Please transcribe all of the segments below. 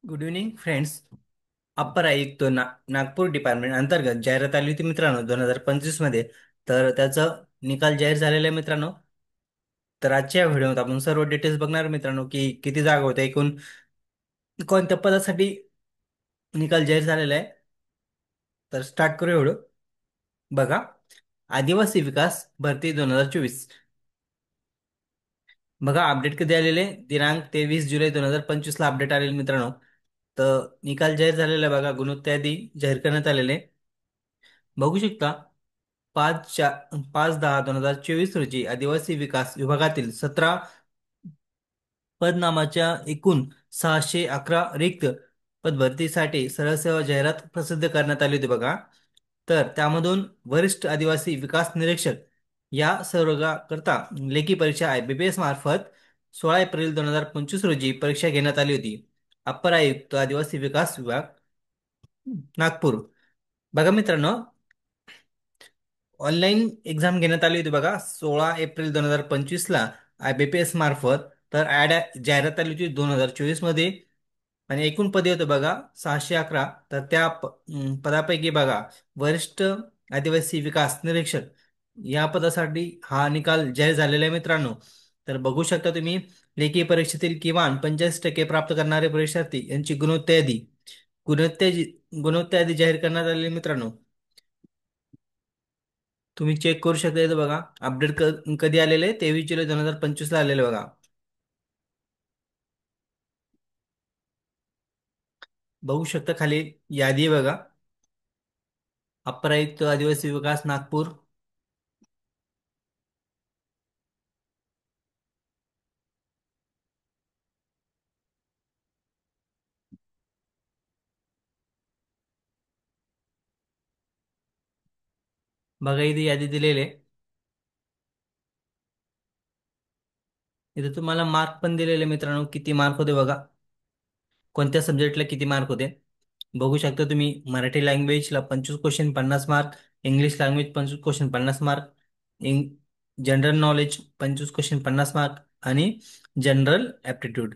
Good evening friends. Upper आयुक्त Nagpur department अंतर्गत जाहिरात आली होती मित्रांनो 2025 मध्ये. तर त्याचं निकाल जाहीर झालेला आहे मित्रांनो. तर आजच्या व्हिडिओमध्ये आपण सर्व डिटेल्स बघणार मित्रांनो की किती जागा होत्या एकूण, कोणत्या पदासाठी निकाल जाहीर झालेला आहे. तर स्टार्ट करूया व्हिडिओ. बघा, आदिवासी विकास भरती 2024. बघा अपडेट कधी आलेले, दिनांक 23 जुलै 2025 ला अपडेट आलेले मित्रांनो. तर निकाल जाहीर झालेला आहे बघा, गुणवत्ता यादी जाहीर करण्यात आलेले. बघू शकता, 5/10/2024 रोजी आदिवासी विकास विभागातील 17 पदनामाच्या एकूण 611 रिक्त पदभरतीसाठी सरळ सेवा जाहिरात प्रसिद्ध करण्यात आली होती बघा. तर त्यामधून वरिष्ठ आदिवासी विकास निरीक्षक या संवर्गाकरता लेखी परीक्षा IBPS मार्फत 16 एप्रिल 2025 रोजी परीक्षा घेण्यात आली होती. अप्पर आयुक्त आदिवासी विकास विभाग नागपूर. बघा मित्रांनो, ऑनलाईन एक्झाम घेण्यात आली होती बघा 16 एप्रिल 2025 ला IBPS मार्फत. तर जाहिरात आली होती 2024 मध्ये. आणि एकूण पदे होते बघा 611. तर त्या पदापैकी बघा, वरिष्ठ आदिवासी विकास निरीक्षक या पदासाठी हा निकाल जाहीर झालेला आहे मित्रांनो. तर बघू शकता तुम्ही, लेखी परीक्षेतील किमान 85% प्राप्त करणारे परीक्षार्थी यांची गुणवत्ता गुणवत्ता यादी जाहीर करण्यात आलेली आहे मित्रांनो. तुम्ही चेक करू शकता इथं बघा, अपडेट कधी आलेले, 23 जुलै 2025 ला आलेले बघा. बघू शकता खाली यादी आहे बघा. अप्पर आयुक्त आदिवासी विकास नागपूर. बघा इथे यादी दिलेली आहे. इथे तुम्हाला मार्क पण दिलेले मित्रांनो, किती मार्क होते बघा, कोणत्या सब्जेक्टला किती मार्क होते. बघू शकता तुम्ही, मराठी लँग्वेजला 25 question 50 mark, English language 25 question 50 mark, general knowledge 25 question 50 mark, आणि जनरल ॲप्टिट्यूड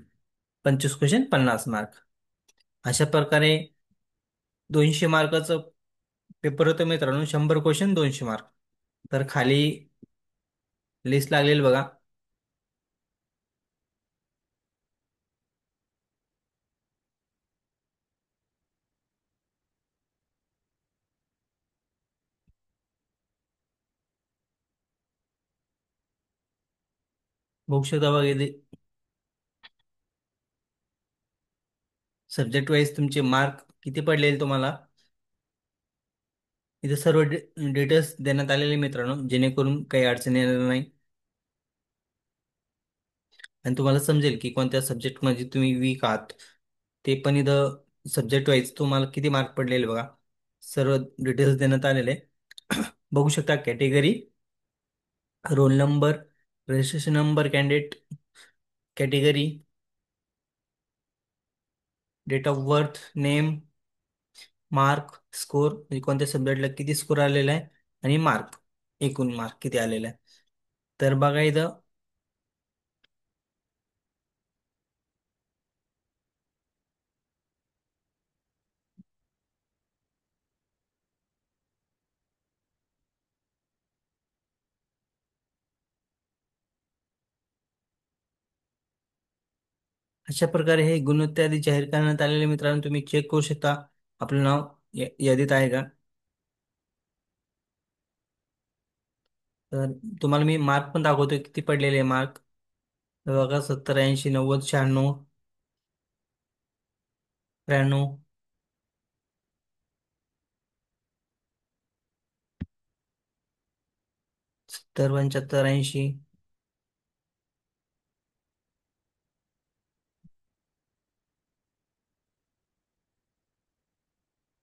25 क्वेश्चन 50 मार्क. अशा प्रकारे 200 मार्काचं पेपर होतं मित्रांनो, 100 क्वेश्चन 200 मार्क. तर खाली लिस्ट लागलेली बघा. बघू शकता बघा इथे सब्जेक्ट वाईज तुमचे मार्क किती पडलेले तुम्हाला. इथे सर्व डिटेल्स देण्यात आलेले मित्रांनो, जेणेकरून काही अडचण येणार नाही. आणि तुम्हाला समजेल की कोणत्या सब्जेक्टमध्ये तुम्ही वीक आहात. ते पण इथं सब्जेक्ट वाईज तुम्हाला किती मार्क पडलेले बघा, सर्व डिटेल्स देण्यात आलेले. बघू शकता category, roll number, registration number, candidate category, date of birth, name, mark, score म्हणजे कोणत्या सब्जेक्टला किती स्कोर आलेला आहे, आणि मार्क, एकूण मार्क किती आलेला आहे. तर बघा इथं अशा प्रकारे हे गुणवत्ता यादी जाहीर करण्यात आलेले मित्रांनो. तुम्ही चेक करू शकता आपलं नाव यादीत आहे का. तर तुम्हाला मी मार्क पण दाखवतो किती पडलेले मार्क. बघा 70 80 90 96 93 70 75 80.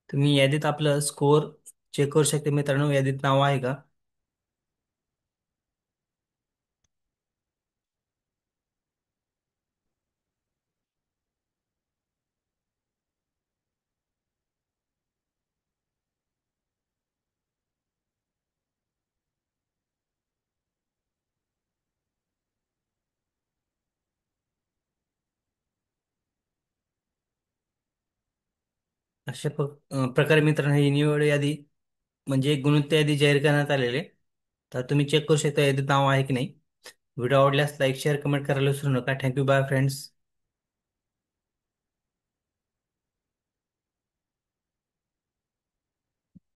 तुम्ही यादीत आपलं स्कोअर चेक करू शकता मित्रांनो, यादीत नाव आहे का. अशा प्रकारे मित्रांनो ही निवड यादी म्हणजे गुणवत्ता यादी जाहीर करण्यात आलेली आहे. तर तुम्ही चेक करू शकता यादीत नाव आहे की नाही. व्हिडिओ आवडल्यास लाईक शेअर कमेंट करायला विसरू नका. Thank you bye friends.